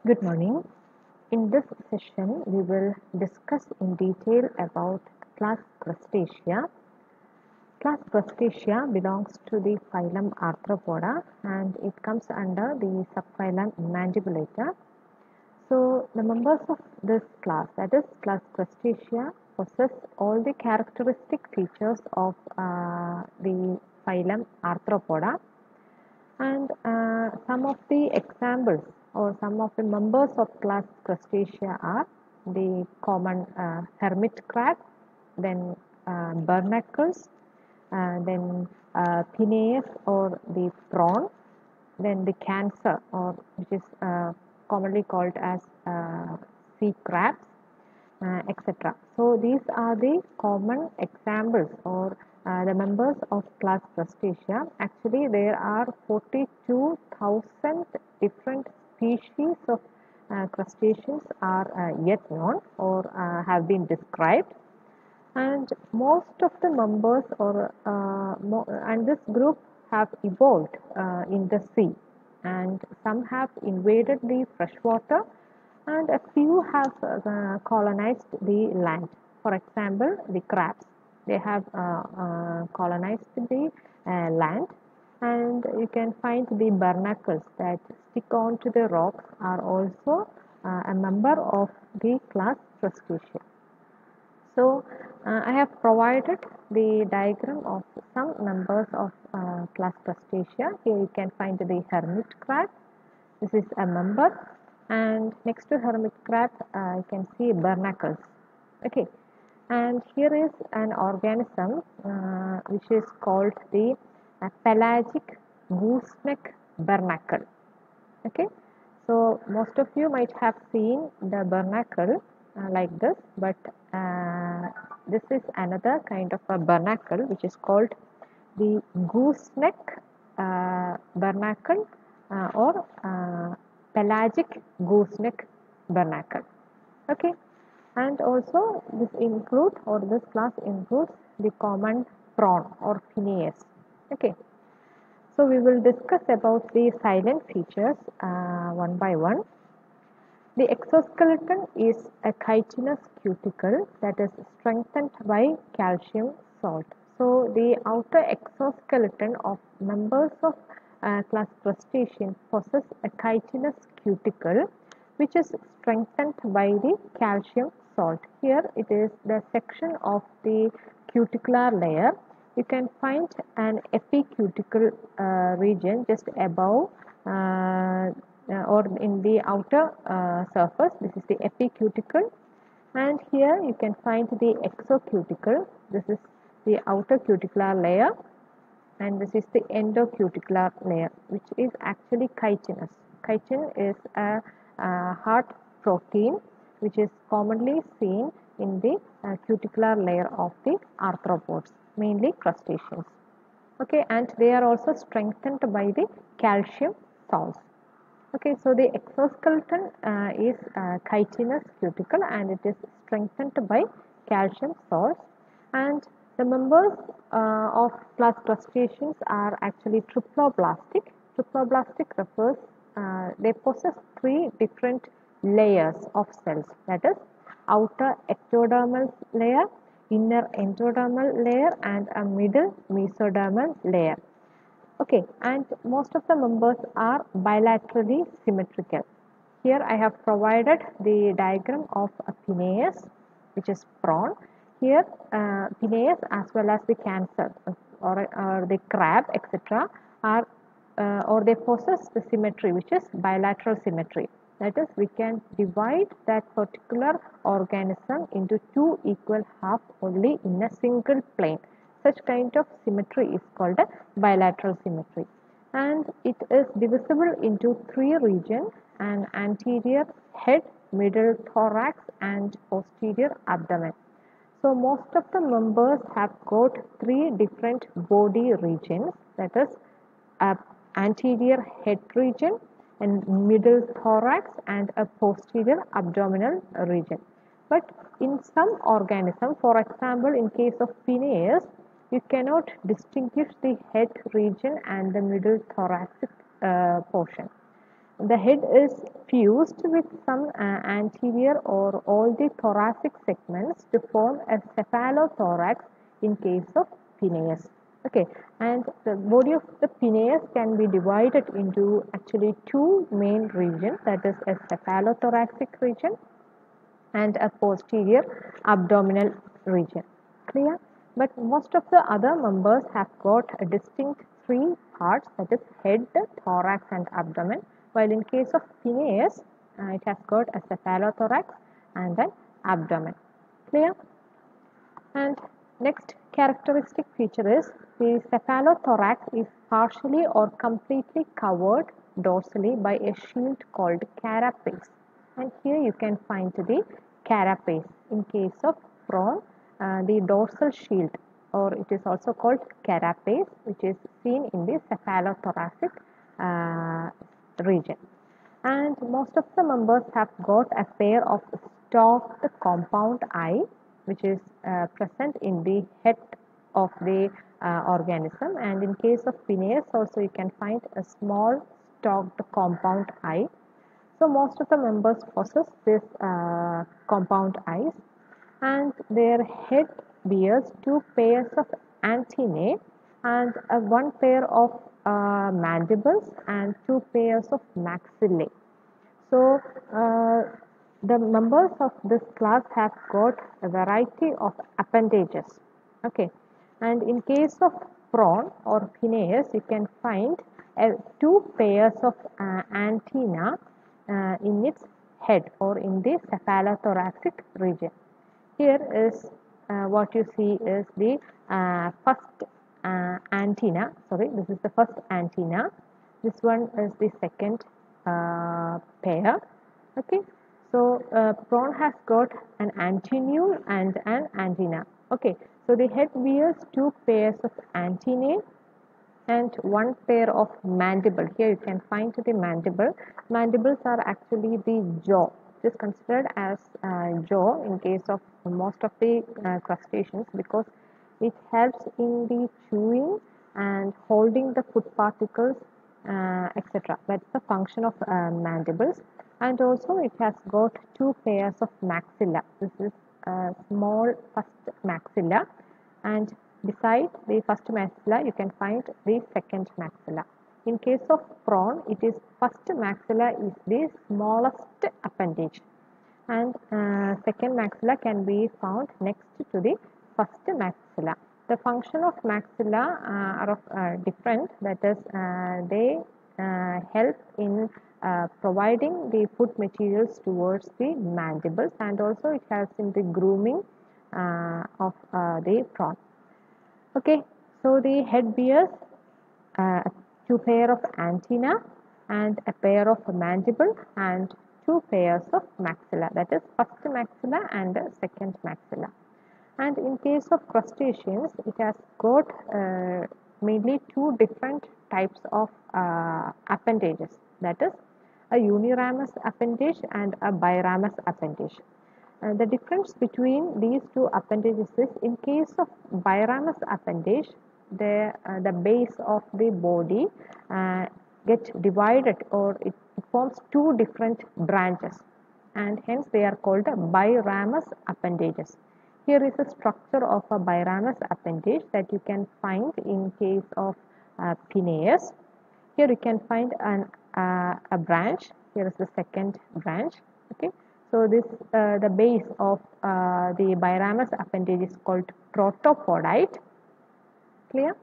Good morning. In this session, we will discuss in detail about class Crustacea. Class Crustacea belongs to the phylum Arthropoda and it comes under the subphylum Mandibulata. So, the members of this class, that is class Crustacea, possess all the characteristic features of the phylum Arthropoda. And some of the examples or some of the members of class Crustacea are the common hermit crab, then barnacles, then Penaeus or the prawn, then the cancer or which is commonly called as sea crabs, etc. So these are the common examples or the members of class Crustacea. Actually, there are 42,000 different species of crustaceans are yet known or have been described, and most of the members or and this group have evolved in the sea, and some have invaded the freshwater and a few have colonized the land. For example, the crabs, they have colonized the land, and you can find the barnacles that stick onto the rocks are also a member of the class Crustacea. So, I have provided the diagram of some members of class Crustacea. Here you can find the hermit crab. This is a member, and next to hermit crab you can see barnacles. Okay, and here is an organism which is called the pelagic gooseneck barnacle. Okay, so most of you might have seen the barnacle like this, but this is another kind of a barnacle which is called the gooseneck barnacle or pelagic gooseneck barnacle. Okay, and also this include or this class includes the common prawn or Penaeus. Okay, so we will discuss about the silent features one by one. The exoskeleton is a chitinous cuticle that is strengthened by calcium salt. So the outer exoskeleton of members of class crustacean possess a chitinous cuticle which is strengthened by the calcium salt. Here it is the section of the cuticular layer. You can find an epicuticle region just above or in the outer surface. This is the epicuticle, and here you can find the exocuticle. This is the outer cuticular layer, and this is the endocuticular layer, which is actually chitinous. Chitin is a hard protein which is commonly seen in the cuticular layer of the arthropods, mainly crustaceans. Okay, and they are also strengthened by the calcium salts. Okay, so the exoskeleton is chitinous cuticle and it is strengthened by calcium salts, and the members of class crustaceans are actually triploblastic. Triploblastic refers they possess three different layers of cells, that is outer ectodermal layer, inner endodermal layer and a middle mesodermal layer. Okay, and most of the members are bilaterally symmetrical. Here I have provided the diagram of a Penaeus, which is prawn. Here Penaeus as well as the cancer or the crab, etc. are or they possess the symmetry which is bilateral symmetry. That is, we can divide that particular organism into two equal halves only in a single plane. Such kind of symmetry is called a bilateral symmetry, and it is divisible into three regions: an anterior head, middle thorax and posterior abdomen. So most of the members have got three different body regions, that is a anterior head region and middle thorax and a posterior abdominal region. But in some organisms, for example in case of Penaeus, you cannot distinguish the head region and the middle thoracic portion. The head is fused with some anterior or all the thoracic segments to form a cephalothorax in case of Penaeus. Okay, and the body of the Penaeus can be divided into actually two main regions, that is a cephalothoracic region and a posterior abdominal region. Clear? But most of the other members have got a distinct three parts, that is head, thorax and abdomen, while in case of Penaeus, it has got a cephalothorax and an abdomen. Clear? And next characteristic feature is the cephalothorax is partially or completely covered dorsally by a shield called carapace. And here you can find the carapace. In case of prawn, the dorsal shield, or it is also called carapace, which is seen in the cephalothoracic region. And most of the members have got a pair of stalked compound eye, which is present in the head of the organism. And in case of Penaeus also you can find a small stalked compound eye. So most of the members possess this compound eyes, and their head bears two pairs of antennae and one pair of mandibles and two pairs of maxillae. So the members of this class have got a variety of appendages. Okay, and in case of prawn or Penaeus, you can find two pairs of antenna in its head or in the cephalothoracic region. Here is what you see is the first antenna. Sorry, this is the first antenna. This one is the second pair. Okay, so prawn has got an antennule and an antenna. Okay, so the head bears two pairs of antennae and one pair of mandible. Here you can find the mandible. Mandibles are actually the jaw. It is considered as jaw in case of most of the crustaceans because it helps in the chewing and holding the food particles, etc. That's the function of mandibles. And also it has got two pairs of maxilla. This is a small first maxilla, and beside the first maxilla you can find the second maxilla. In case of prawn, it is first maxilla is the smallest appendage, and second maxilla can be found next to the first maxilla. The function of maxilla are different, that is they help in providing the food materials towards the mandibles, and also it helps in the grooming of the prawn. Okay, so the head bears two pair of antenna and a pair of mandible and two pairs of maxilla, that is first maxilla and second maxilla. And in case of crustaceans, it has got mainly two different types of appendages, that is a uniramous appendage and a biramous appendage. The difference between these two appendages is in case of biramous appendage, the base of the body gets divided, or it forms two different branches, and hence they are called biramous appendages. Here is a structure of a biramous appendage that you can find in case of Penaeus. Here you can find a branch. Here is the second branch. Okay, so this the base of the biramous appendage is called protopodite. Clear?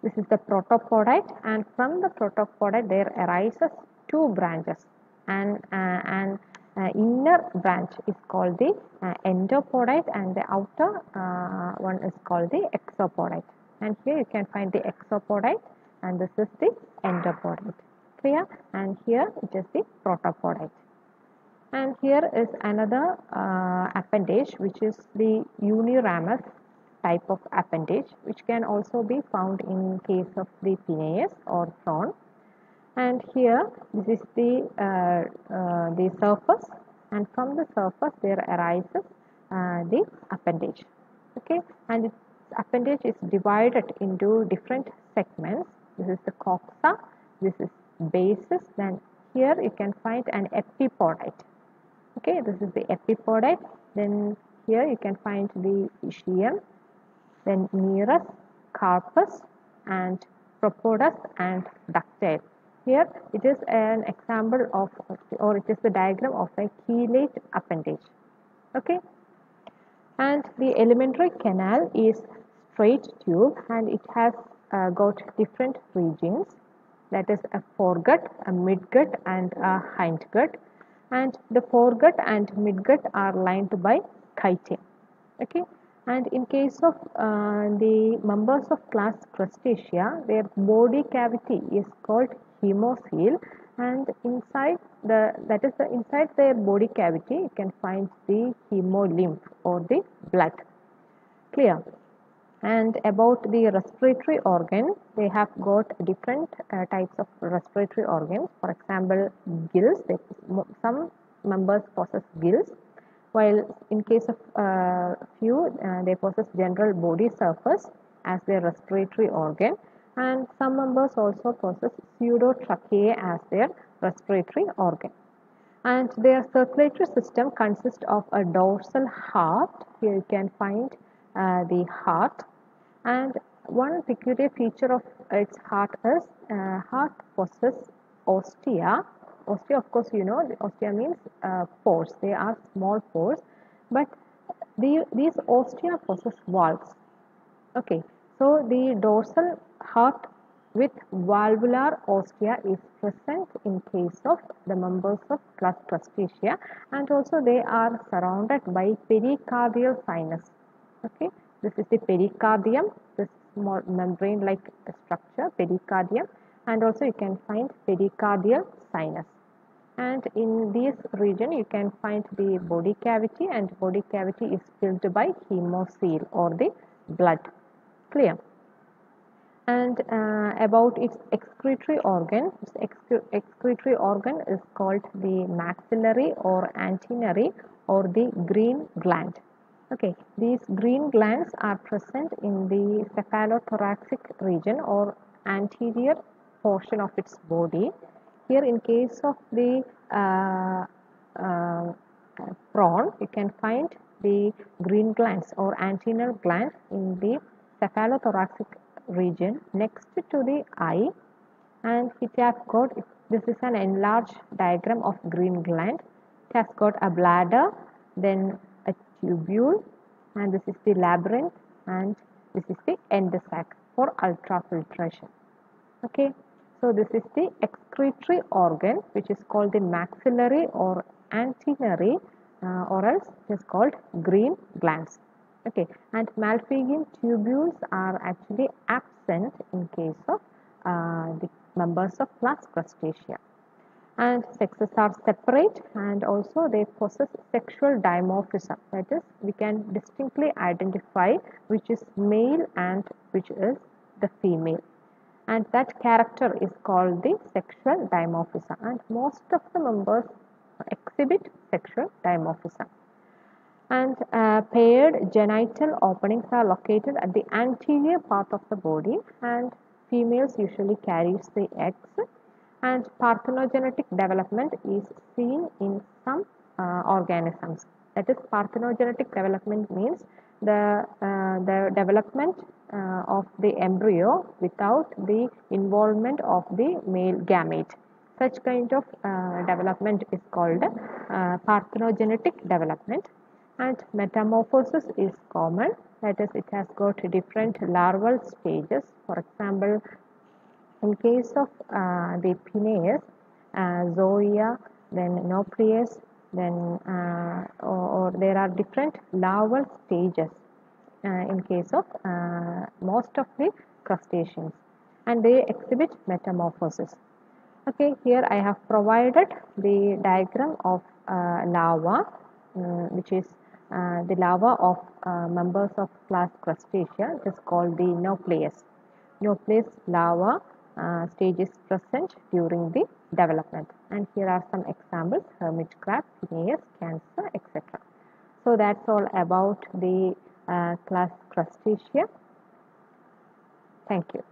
This is the protopodite, and from the protopodite there arises two branches, and an inner branch is called the endopodite, and the outer one is called the exopodite. And here you can find the exopodite, and this is the endopodite. Clear? And here it is the protopodite. And here is another appendage, which is the uniramous type of appendage, which can also be found in case of the Penaeus or prawn. And here this is the surface, and from the surface there arises the appendage. Okay, and its appendage is divided into different segments. This is the coxa, this is basis, then here you can find an epipodite. Okay, this is the epipodite. Then here you can find the ischium, then neurus, carpus, and propodes and ductile. Here it is an example of, or it is the diagram of a chelate appendage. Okay, and the alimentary canal is straight tube and it has got different regions, that is a foregut, a midgut, and a hindgut, and the foregut and midgut are lined by chitin. Okay, and in case of the members of class Crustacea, their body cavity is called hemocoel, and inside inside their body cavity you can find the hemolymph or the blood. Clear? And about the respiratory organ, they have got different types of respiratory organs. For example, gills. Some members possess gills, while in case of few, they possess general body surface as their respiratory organ, and some members also possess pseudotracheae as their respiratory organ. And their circulatory system consists of a dorsal heart. Here you can find the heart, and one peculiar feature of its heart is heart possesses ostia. Ostia, of course, you know, ostia means pores. They are small pores, but these ostia possess valves. Okay, so the dorsal heart with valvular ostia is present in case of the members of class Crustacea, and also they are surrounded by pericardial sinus. Okay, this is the pericardium, this small membrane-like structure, pericardium, and also you can find pericardial sinus. And in this region you can find the body cavity, and body cavity is filled by hemocoel or the blood. Clear? And about its excretory organ, excretory organ is called the maxillary or antennary or the green gland. Okay, these green glands are present in the cephalothoracic region or anterior portion of its body. Here in case of the prawn, you can find the green glands or antennal gland in the cephalothoracic region next to the eye, and it has got, this is an enlarged diagram of green gland. It has got a bladder, then a tubule, and this is the labyrinth, and this is the end sac for ultrafiltration. Okay, so this is the excretory organ, which is called the maxillary or antennary, or else it is called green glands. Okay, and Malpighian tubules are actually absent in case of the members of class Crustacea. And sexes are separate, and also they possess sexual dimorphism. That is, we can distinctly identify which is male and which is the female. And that character is called the sexual dimorphism. And most of the members exhibit sexual dimorphism. And paired genital openings are located at the anterior part of the body, and females usually carries the eggs, and parthenogenetic development is seen in some organisms. That is, parthenogenetic development means the development of the embryo without the involvement of the male gamete. Such kind of development is called parthenogenetic development. And metamorphosis is common, that is, it has got different larval stages. For example, in case of the Penaeus, Zoea, then Nauplius, then or there are different larval stages in case of most of the crustaceans, and they exhibit metamorphosis. Okay, here I have provided the diagram of larva, which is the larva of members of class Crustacea. It is called the Nauplius. Nauplius larva stage is present during the development. And here are some examples: hermit crab, Penaeus, Cancer, etc. So that's all about the class Crustacea. Thank you.